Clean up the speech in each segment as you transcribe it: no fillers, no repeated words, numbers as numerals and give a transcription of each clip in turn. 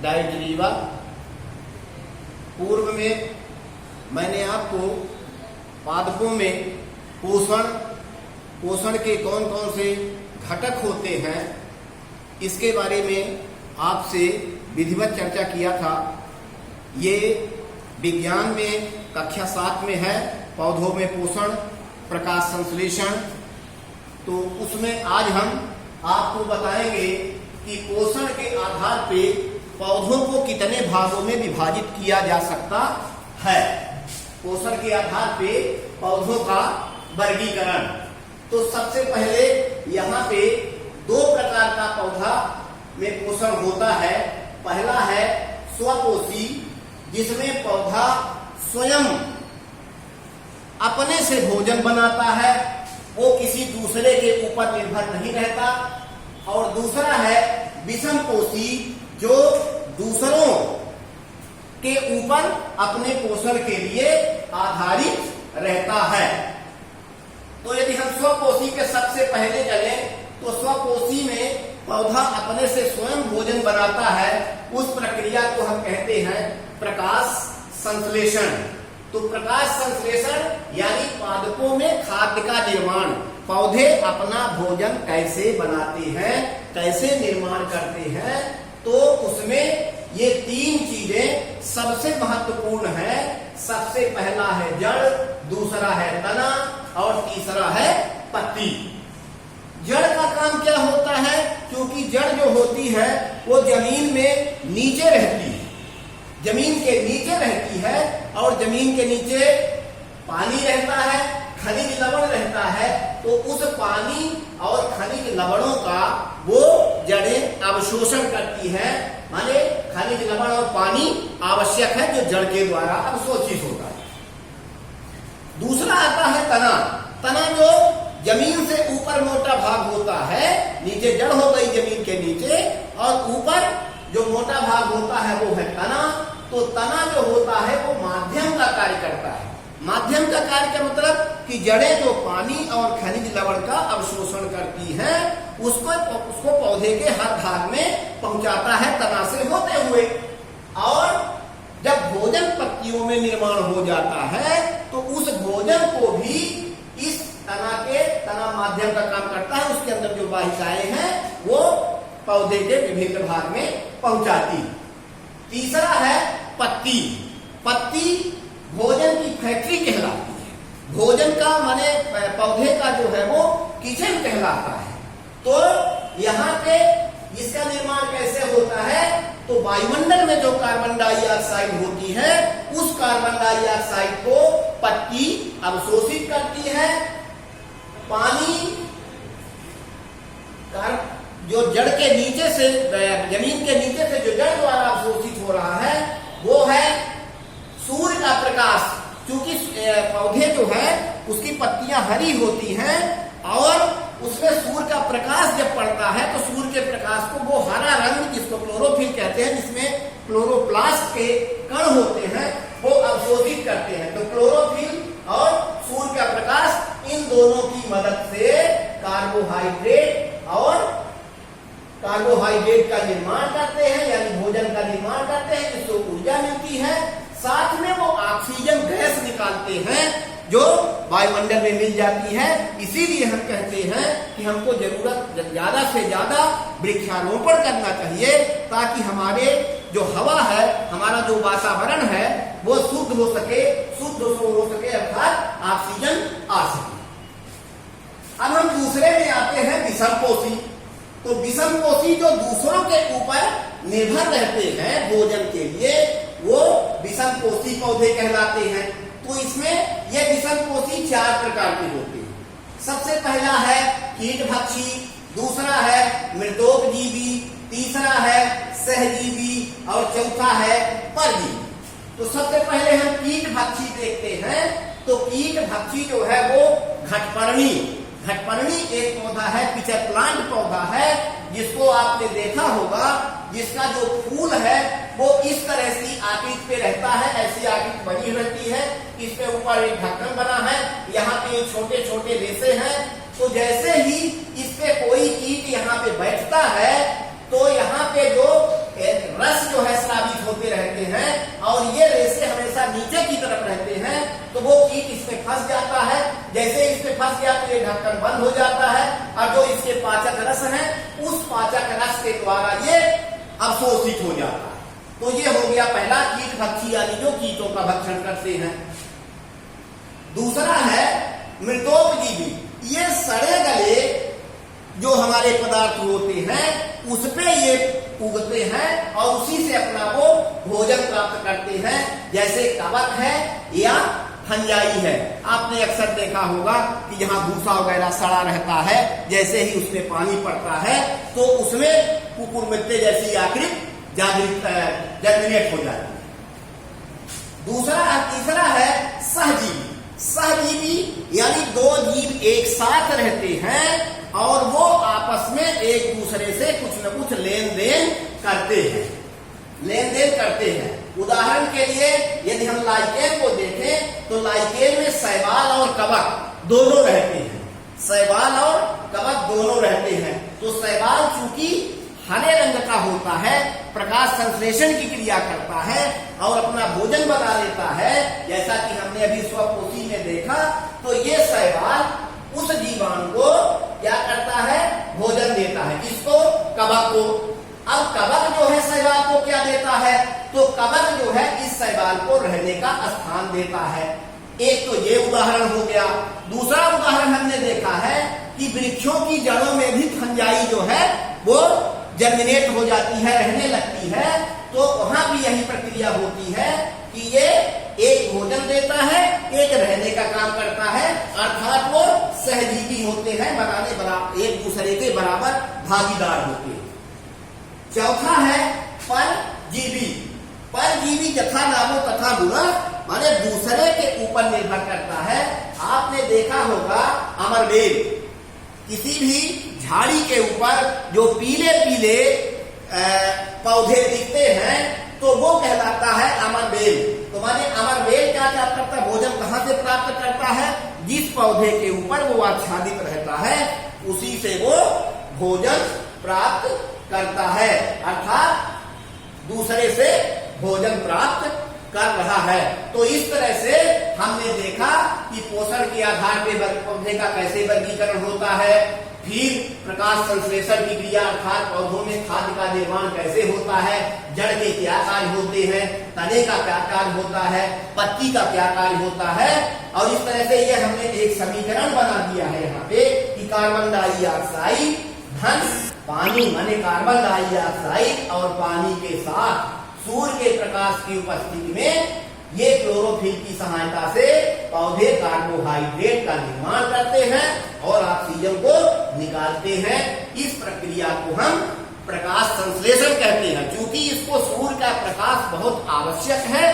डाइटरीवा। पूर्व में मैंने आपको पादपों में पोषण के कौन कौन से घटक होते हैं इसके बारे में आपसे विधिवत चर्चा किया था। ये विज्ञान में कक्षा 7 में है, पौधों में पोषण, प्रकाश संश्लेषण। तो उसमें आज हम आपको बताएंगे कि पोषण के आधार पे पौधों को कितने भागों में विभाजित किया जा सकता है। पोषण के आधार पे पौधों का वर्गीकरण। तो सबसे पहले यहाँ पे 2 प्रकार का पौधा में पोषण होता है। पहला है स्वपोषी, जिसमें पौधा स्वयं अपने से भोजन बनाता है, वो किसी दूसरे के ऊपर निर्भर नहीं रहता। और दूसरा है विषमपोषी, जो दूसरों के ऊपर अपने पोषण के लिए आधारित रहता है। तो यदि हम स्वपोषी के सबसे पहले चलें तो स्वपोषी में पौधा अपने से स्वयं भोजन बनाता है। उस प्रक्रिया को हम कहते हैं प्रकाश संश्लेषण। तो प्रकाश संश्लेषण यानी पादपों में खाद्य का निर्माण। पौधे अपना भोजन कैसे बनाते हैं, कैसे निर्माण करते हैं, तो उसमें ये 3 चीजें सबसे महत्वपूर्ण है। सबसे पहला है जड़, दूसरा है तना और तीसरा है पत्ती। जड़ का काम क्या होता है? क्योंकि जड़ जो होती है वो जमीन में नीचे रहती है, जमीन के नीचे रहती है, और जमीन के नीचे पानी रहता है, खनिज लवण रहता है। तो उस पानी और खनिज लवणों का वो जड़ें अवशोषण करती हैं। माने खनिज लवण और पानी आवश्यक है जो जड़ के द्वारा अवशोषित होता है। दूसरा आता है तना। तना जो जमीन से ऊपर मोटा भाग होता है, नीचे जड़ हो गई जमीन के नीचे, और ऊपर जो मोटा भाग होता है वो है तना। तो तना जो होता है वो माध्यम का कार्य करता है। माध्यम का कार्य का मतलब कि जड़ें जो पानी और खनिज लवण का अवशोषण करती हैं, उसको पौधे के हर भाग में पहुंचाता है तना से होते हुए। और जब भोजन पत्तियों में निर्माण हो जाता है तो उस भोजन को भी इस तना माध्यम का काम करता है। उसके अंदर जो वाहिकाएं हैं वो पौधे के विभिन्न भाग में पहुंचाती। तीसरा है पत्ती। पत्ती भोजन की फैक्ट्री कहलाती है। भोजन का माने पौधे का जो है वो किचन कहलाता है। तो यहाँ पे इसका निर्माण कैसे होता है? तो वायुमंडल में जो कार्बन डाइऑक्साइड होती है, उस कार्बन डाइऑक्साइड को पत्ती अवशोषित करती है। पानी जो जड़ के नीचे से, जमीन के नीचे से जो जड़ द्वारा अवशोषित हो रहा है वो है सूर्य का प्रकाश। क्योंकि पौधे जो है उसकी पत्तियां हरी होती हैं और उसमें सूर्य का प्रकाश जब पड़ता है तो सूर्य के प्रकाश को वो हरा रंग, जिसको क्लोरोफिल कहते हैं, जिसमें क्लोरोप्लास्ट के कण होते हैं, वो अवशोषित करते हैं। तो क्लोरोफिल और सूर्य का प्रकाश, इन दोनों की मदद से कार्बोहाइड्रेट का निर्माण करते हैं, यानी भोजन का निर्माण करते हैं, जिसको ऊर्जा मिलती है। साथ में वो ऑक्सीजन गैस निकालते हैं जो वायुमंडल में मिल जाती है। इसीलिए हम कहते हैं कि हमको जरूरत ज्यादा से ज्यादा वृक्षारोपण करना चाहिए, ताकि हमारे जो हवा है, हमारा जो वातावरण है वो शुद्ध हो सके, अर्थात ऑक्सीजन आ सके। अब हम दूसरे में आते हैं विषमपोषी। तो विषमपोषी जो दूसरों के ऊपर निर्भर रहते हैं भोजन के लिए, वो विषमपोषी पौधे कहलाते हैं। तो इसमें ये विषमपोषी 4 प्रकार के होते हैं। सबसे पहला है कीटभक्षी, दूसरा है मृतोपजीवी, तीसरा है सहजीवी और चौथा है परजीवी। तो सबसे पहले हम कीटभक्षी देखते हैं। तो कीटभक्षी जो है वो घटपर्णी एक पौधा है, पिचर प्लांट पौधा है, जिसको आपने देखा होगा, जिसका जो फूल है वो इस तरह से आकृति पे रहता है, ऐसी आकृति बनी रहती है। इसके ऊपर एक ढक्कन बना है, यहाँ पे छोटे छोटे रेशे हैं। तो जैसे ही इस पे कोई कीट यहाँ पे बैठता है तो यहाँ पे जो हमेशा नीचे की तरफ रहते हैं तो वो कीट इसमें फंस जाता है। जैसे इसमें फंस गया तो ये ढक्कन बंद हो जाता है और जो इसके पाचक रस है उस पाचक रस के द्वारा ये अवशोषित हो जाता है। तो ये हो गया पहला कीट भक्षी, यानी जो कीटों का भक्षण करते हैं। दूसरा है मृतोपजीवी। ये सड़े गले जो हमारे पदार्थ होते हैं उस पे ये उगते हैं और उसी से अपना वो भोजन प्राप्त करते हैं। जैसे कवक है या फंजाई है। आपने अक्सर देखा होगा कि जहां भूसा वगैरह सड़ा रहता है, जैसे ही उसमें पानी पड़ता है तो उसमें कुकुर मिलते जैसी आकृति जर्मिनेट हो जाती है। तीसरा है सहजीवी। सहजीवी यानी दो जीव एक साथ रहते हैं और वो आपस में एक दूसरे से कुछ न कुछ लेन देन करते हैं। उदाहरण के लिए यदि हम लाइकेन को देखें तो लाइकेन में शैवाल और कवक दोनों रहते हैं। शैवाल और कवक दोनों रहते हैं। तो शैवाल चूंकि हरे रंग का होता है, प्रकाश संश्लेषण की क्रिया करता है और अपना भोजन बना लेता है, जैसा कि हमने अभी स्वपोषी में देखा। तो ये शैवाल उस जीवाणु को क्या करता है, भोजन देता है। किसको? कवक को। अब कवक जो है शैवाल को क्या देता है, तो कवक जो है इस शैवाल को रहने का स्थान देता है। एक तो ये उदाहरण हो गया। दूसरा उदाहरण हमने देखा है कि वृक्षों की जड़ों में भी फंजाई जो है वो जर्मिनेट हो जाती है, रहने लगती है। तो वहां भी यही प्रक्रिया होती है कि ये एक भोजन देता है, एक रहने का काम करता है, अर्थात वो सहजीवी होते हैं, एक दूसरे के बराबर भागीदार होते हैं। चौथा है परजीवी। परजीवी यथा नामो तथा गुणः, माने दूसरे के ऊपर निर्भर करता है। आपने देखा होगा अमरबेल, किसी भी झाड़ी के ऊपर जो पीले पीले पौधे दिखते हैं तो वो कहलाता है अमरबेल। तो माने अमरबेल क्या करता है, भोजन कहां से प्राप्त करता है, जिस पौधे के ऊपर वो आच्छादित रहता है उसी से वो भोजन प्राप्त करता है, अर्थात दूसरे से भोजन प्राप्त कर रहा है। तो इस तरह से हमने देखा कि पोषण के आधार पर पौधे का कैसे वर्गीकरण होता है, फिर प्रकाश संश्लेषण की क्रिया अर्थात पौधों में खाद्य का निर्माण कैसे होता है, जड़ के क्या कार्य होते हैं, तने का क्या कार्य होता है, पत्ती का क्या कार्य होता है। और इस तरह से ये हमने एक समीकरण बना दिया है यहाँ पे कि कार्बन डाइऑक्साइड धन पानी, माने कार्बन डाइऑक्साइड और पानी के साथ सूर्य के प्रकाश की उपस्थिति में ये क्लोरोफिल की सहायता से पौधे कार्बोहाइड्रेट का निर्माण करते हैं और ऑक्सीजन को निकालते हैं। इस प्रक्रिया को हम प्रकाश संश्लेषण कहते हैं। क्योंकि इसको सूर्य का प्रकाश बहुत आवश्यक है,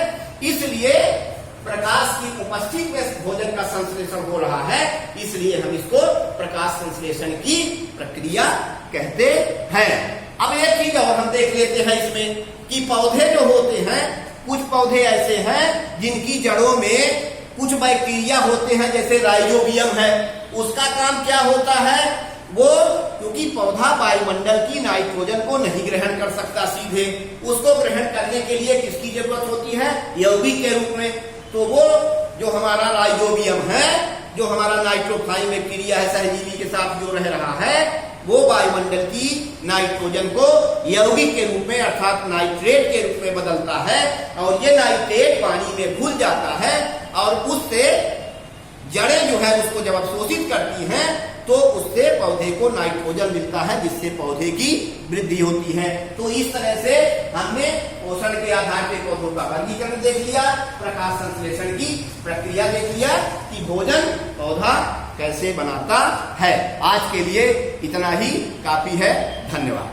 इसलिए प्रकाश की उपस्थिति में भोजन का संश्लेषण हो रहा है, इसलिए हम इसको प्रकाश संश्लेषण की प्रक्रिया कहते हैं। अब एक चीज और हम देख लेते हैं इसमें कि पौधे जो होते हैं, कुछ पौधे ऐसे हैं जिनकी जड़ों में कुछ बैक्टीरिया होते हैं, जैसे राइजोबियम है। उसका काम क्या होता है, वो क्योंकि पौधा वायुमंडल की नाइट्रोजन को नहीं ग्रहण कर सकता सीधे, उसको ग्रहण करने के लिए किसकी जरूरत होती है, यौगिक के रूप में। तो वो जो हमारा राइजोबियम है, जो हमारा नाइट्रोफाइन बैक्टीरिया है, सहजीवी के साथ जो रह रहा है, वो वायुमंडल की नाइट्रोजन को यौगिक के रूप में अर्थात नाइट्रेट के रूप में बदलता है और ये नाइट्रेट पानी में घुल जाता है और उससे जड़ें जो है उसको जब अवशोषित करती हैं तो उससे पौधे को नाइट्रोजन मिलता है, जिससे पौधे की वृद्धि होती है। तो इस तरह से हमने पोषण के आधार पर पौधों का वर्गीकरण देख लिया, प्रकाश संश्लेषण की प्रक्रिया देख लिया कि भोजन पौधा कैसे बनाता है। आज के लिए इतना ही काफी है। धन्यवाद।